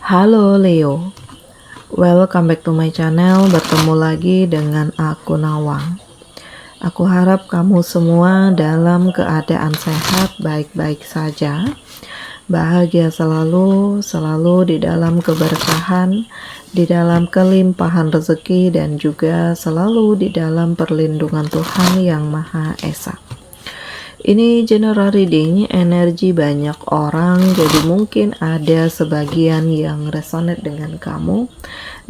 Halo Leo, welcome back to my channel. Bertemu lagi dengan aku Nawang. Aku harap kamu semua dalam keadaan sehat, baik-baik saja, bahagia selalu, selalu di dalam keberkahan, di dalam kelimpahan rezeki, dan juga selalu di dalam perlindungan Tuhan Yang Maha Esa. Ini general reading energi banyak orang, jadi mungkin ada sebagian yang resonate dengan kamu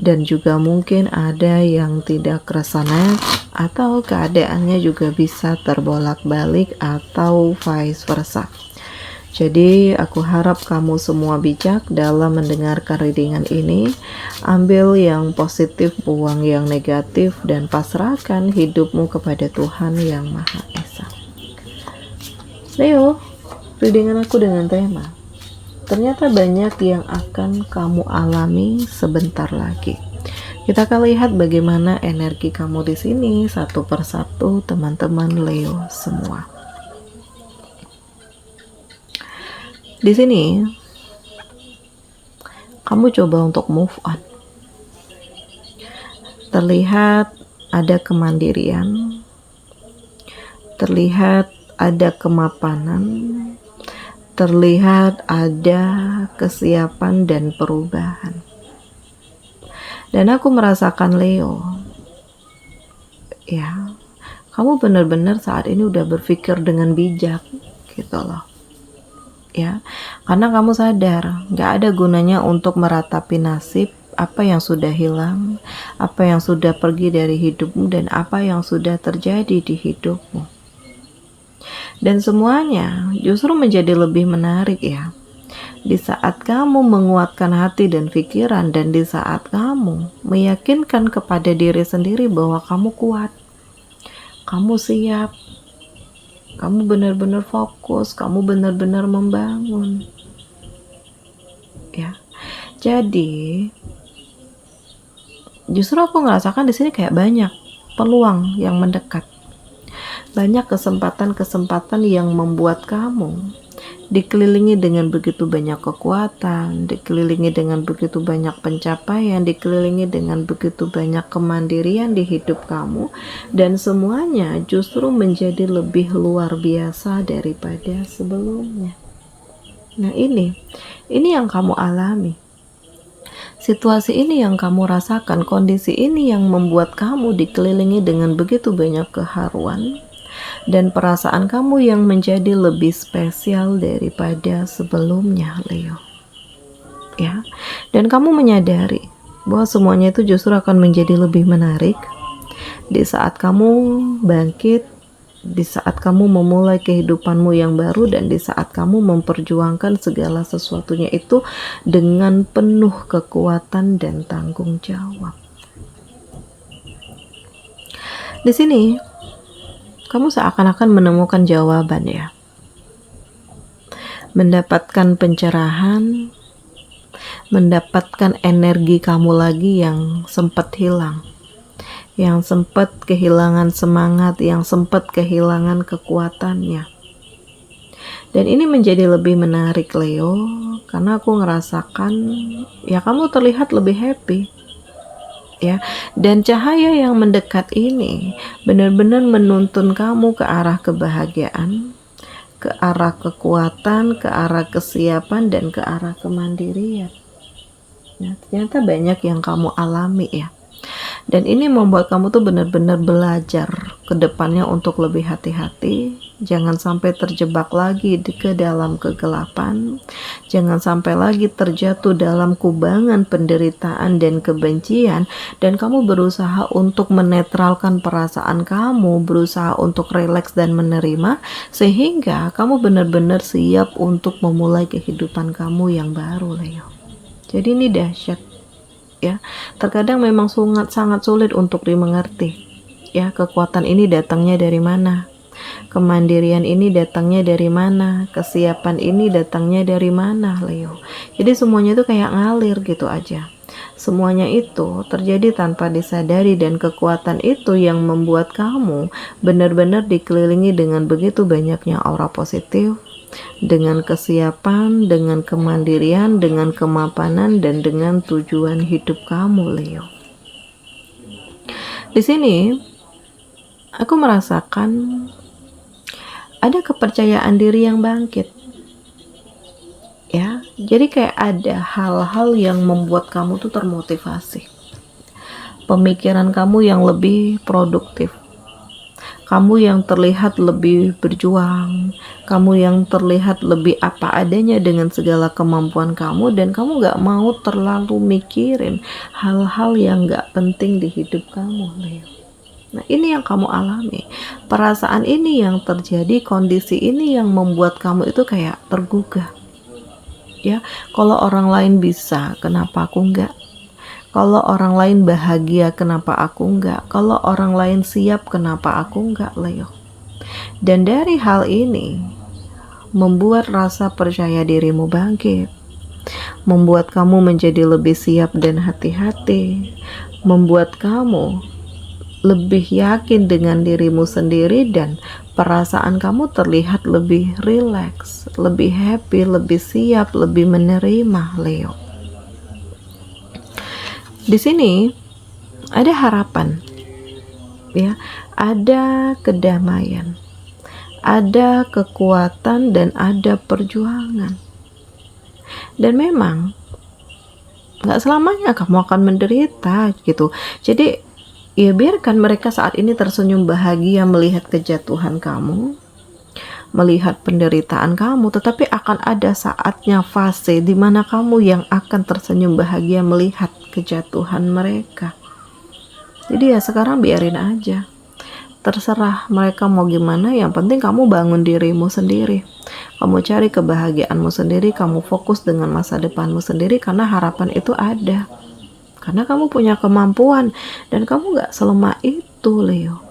dan juga mungkin ada yang tidak resonate, atau keadaannya juga bisa terbolak-balik atau vice versa. Jadi aku harap kamu semua bijak dalam mendengarkan readingan ini. Ambil yang positif, buang yang negatif, dan pasrahkan hidupmu kepada Tuhan Yang Maha Esa. Leo, readingan aku dengan tema ternyata banyak yang akan kamu alami sebentar lagi. Kita akan lihat bagaimana energi kamu di sini satu persatu, teman-teman Leo semua. Di sini kamu coba untuk move on. Terlihat ada kemandirian, terlihat ada kemapanan, terlihat ada kesiapan dan perubahan. Dan aku merasakan Leo, ya, kamu benar-benar saat ini udah berpikir dengan bijak gitu loh. Ya, karena kamu sadar gak ada gunanya untuk meratapi nasib, apa yang sudah hilang, apa yang sudah pergi dari hidupmu, dan apa yang sudah terjadi di hidupmu. Dan semuanya justru menjadi lebih menarik ya, di saat kamu menguatkan hati dan pikiran, dan di saat kamu meyakinkan kepada diri sendiri bahwa kamu kuat, kamu siap, kamu benar-benar fokus, kamu benar-benar membangun ya. Jadi justru aku ngerasakan di sini kayak banyak peluang yang mendekat, banyak kesempatan-kesempatan yang membuat kamu dikelilingi dengan begitu banyak kekuatan, dikelilingi dengan begitu banyak pencapaian, dikelilingi dengan begitu banyak kemandirian di hidup kamu, dan semuanya justru menjadi lebih luar biasa daripada sebelumnya. Nah, ini yang kamu alami. Situasi ini yang kamu rasakan, kondisi ini yang membuat kamu dikelilingi dengan begitu banyak keharuan dan perasaan kamu yang menjadi lebih spesial daripada sebelumnya, Leo. Ya, dan kamu menyadari bahwa semuanya itu justru akan menjadi lebih menarik di saat kamu bangkit, di saat kamu memulai kehidupanmu yang baru, dan di saat kamu memperjuangkan segala sesuatunya itu dengan penuh kekuatan dan tanggung jawab. Di sini kamu seakan-akan menemukan jawaban ya, mendapatkan pencerahan, mendapatkan energi kamu lagi yang sempat hilang, yang sempat kehilangan semangat, yang sempat kehilangan kekuatannya. Dan ini menjadi lebih menarik, Leo, karena aku ngerasakan ya kamu terlihat lebih happy ya, dan cahaya yang mendekat ini benar-benar menuntun kamu ke arah kebahagiaan, ke arah kekuatan, ke arah kesiapan, dan ke arah kemandirian. Nah, ternyata banyak yang kamu alami ya, dan ini membuat kamu tuh benar-benar belajar ke depannya untuk lebih hati-hati. Jangan sampai terjebak lagi ke dalam kegelapan. Jangan sampai lagi terjatuh dalam kubangan penderitaan dan kebencian. Dan kamu berusaha untuk menetralkan perasaan kamu, berusaha untuk rileks dan menerima, sehingga kamu benar-benar siap untuk memulai kehidupan kamu yang baru, Leo. Jadi ini dahsyat ya. Terkadang memang sangat sulit untuk dimengerti ya, kekuatan ini datangnya dari mana, kemandirian ini datangnya dari mana, kesiapan ini datangnya dari mana, Leo. Jadi semuanya itu kayak ngalir gitu aja. Semuanya itu terjadi tanpa disadari, dan kekuatan itu yang membuat kamu benar-benar dikelilingi dengan begitu banyaknya aura positif, dengan kesiapan, dengan kemandirian, dengan kemapanan, dan dengan tujuan hidup kamu, Leo. Di sini aku merasakan ada kepercayaan diri yang bangkit. Ya, jadi kayak ada hal-hal yang membuat kamu tuh termotivasi. Pemikiran kamu yang lebih produktif. Kamu yang terlihat lebih berjuang, kamu yang terlihat lebih apa adanya dengan segala kemampuan kamu, dan kamu gak mau terlalu mikirin hal-hal yang gak penting di hidup kamu, Leo. Nah, ini yang kamu alami, perasaan ini yang terjadi, kondisi ini yang membuat kamu itu kayak tergugah. Ya, kalau orang lain bisa, kenapa aku enggak? Kalau orang lain bahagia, kenapa aku enggak? Kalau orang lain siap, kenapa aku enggak, Leo? Dan dari hal ini membuat rasa percaya dirimu bangkit, membuat kamu menjadi lebih siap dan hati-hati, membuat kamu lebih yakin dengan dirimu sendiri, dan perasaan kamu terlihat lebih rileks, lebih happy, lebih siap, lebih menerima, Leo. Di sini ada harapan, ya, ada kedamaian, ada kekuatan, dan ada perjuangan. Dan memang nggak selamanya kamu akan menderita gitu. Jadi ya biarkan mereka saat ini tersenyum bahagia melihat kejatuhan kamu, melihat penderitaan kamu, tetapi akan ada saatnya, fase di mana kamu yang akan tersenyum bahagia melihat kejatuhan mereka. Jadi ya sekarang biarin aja, terserah mereka mau gimana, yang penting kamu bangun dirimu sendiri, kamu cari kebahagiaanmu sendiri, kamu fokus dengan masa depanmu sendiri, karena harapan itu ada, karena kamu punya kemampuan dan kamu gak selemah itu, Leo.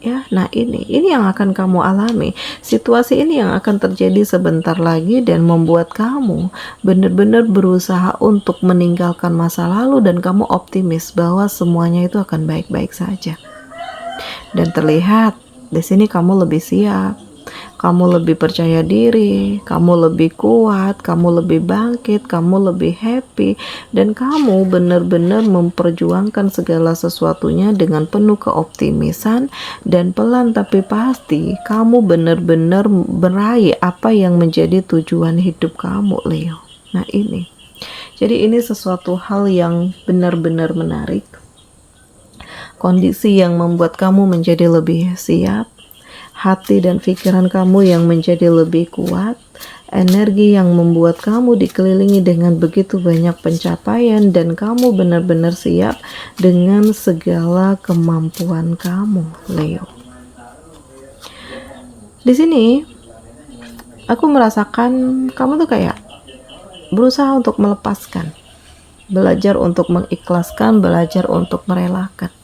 Ya, nah ini yang akan kamu alami, situasi ini yang akan terjadi sebentar lagi, dan membuat kamu benar-benar berusaha untuk meninggalkan masa lalu, dan kamu optimis bahwa semuanya itu akan baik-baik saja. Dan terlihat di sini kamu lebih siap, kamu lebih percaya diri, kamu lebih kuat, kamu lebih bangkit, kamu lebih happy, dan kamu benar-benar memperjuangkan segala sesuatunya dengan penuh keoptimisan, dan pelan tapi pasti kamu benar-benar meraih apa yang menjadi tujuan hidup kamu, Leo. Nah ini, jadi ini sesuatu hal yang benar-benar menarik, kondisi yang membuat kamu menjadi lebih siap, hati dan pikiran kamu yang menjadi lebih kuat, energi yang membuat kamu dikelilingi dengan begitu banyak pencapaian, dan kamu benar-benar siap dengan segala kemampuan kamu, Leo. Di sini aku merasakan kamu tuh kayak berusaha untuk melepaskan, belajar untuk mengikhlaskan, belajar untuk merelakan,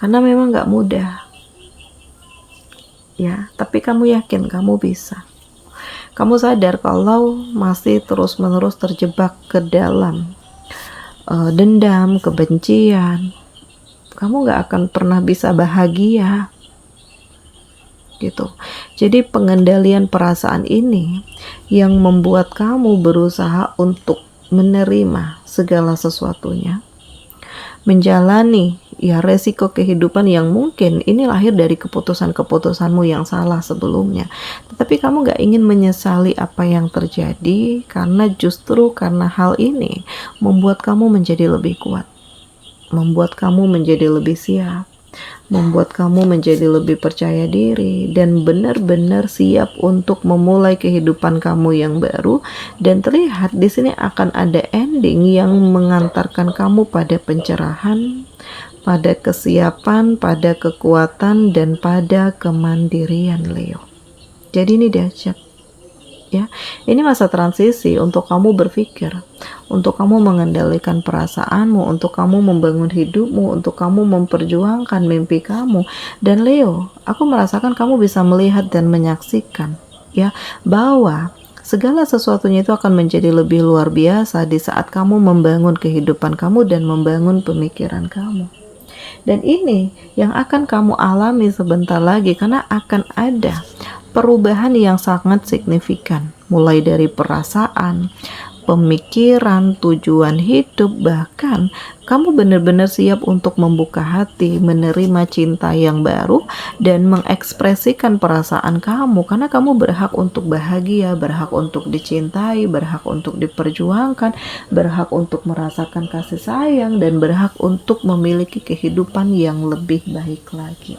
karena memang gak mudah. Ya, tapi kamu yakin kamu bisa. Kamu sadar kalau masih terus-menerus terjebak ke dalam dendam, kebencian, kamu gak akan pernah bisa bahagia gitu. Jadi pengendalian perasaan ini yang membuat kamu berusaha untuk menerima segala sesuatunya, menjalani ya resiko kehidupan yang mungkin ini lahir dari keputusan-keputusanmu yang salah sebelumnya, tetapi kamu gak ingin menyesali apa yang terjadi, karena justru karena hal ini membuat kamu menjadi lebih kuat, membuat kamu menjadi lebih siap, membuat kamu menjadi lebih percaya diri, dan benar-benar siap untuk memulai kehidupan kamu yang baru. Dan terlihat di sini akan ada ending yang mengantarkan kamu pada pencerahan, pada kesiapan, pada kekuatan, dan pada kemandirian, Leo. Jadi ini dahsyat. Ya, ini masa transisi untuk kamu berpikir, untuk kamu mengendalikan perasaanmu, untuk kamu membangun hidupmu, untuk kamu memperjuangkan mimpi kamu. Dan Leo, aku merasakan kamu bisa melihat dan menyaksikan ya bahwa segala sesuatunya itu akan menjadi lebih luar biasa di saat kamu membangun kehidupan kamu dan membangun pemikiran kamu. Dan ini yang akan kamu alami sebentar lagi, karena akan ada perubahan yang sangat signifikan, mulai dari perasaan, pemikiran, tujuan hidup, bahkan kamu benar-benar siap untuk membuka hati, menerima cinta yang baru, dan mengekspresikan perasaan kamu, karena kamu berhak untuk bahagia, berhak untuk dicintai, berhak untuk diperjuangkan, berhak untuk merasakan kasih sayang, dan berhak untuk memiliki kehidupan yang lebih baik lagi.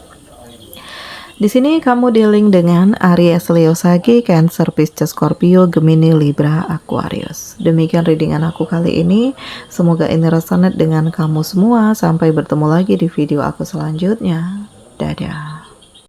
Di sini kamu dealing dengan Aries, Leo, Sagi, Cancer, Pisces, Scorpio, Gemini, Libra, Aquarius. Demikian readingan aku kali ini. Semoga ini resonate dengan kamu semua. Sampai bertemu lagi di video aku selanjutnya. Dadah.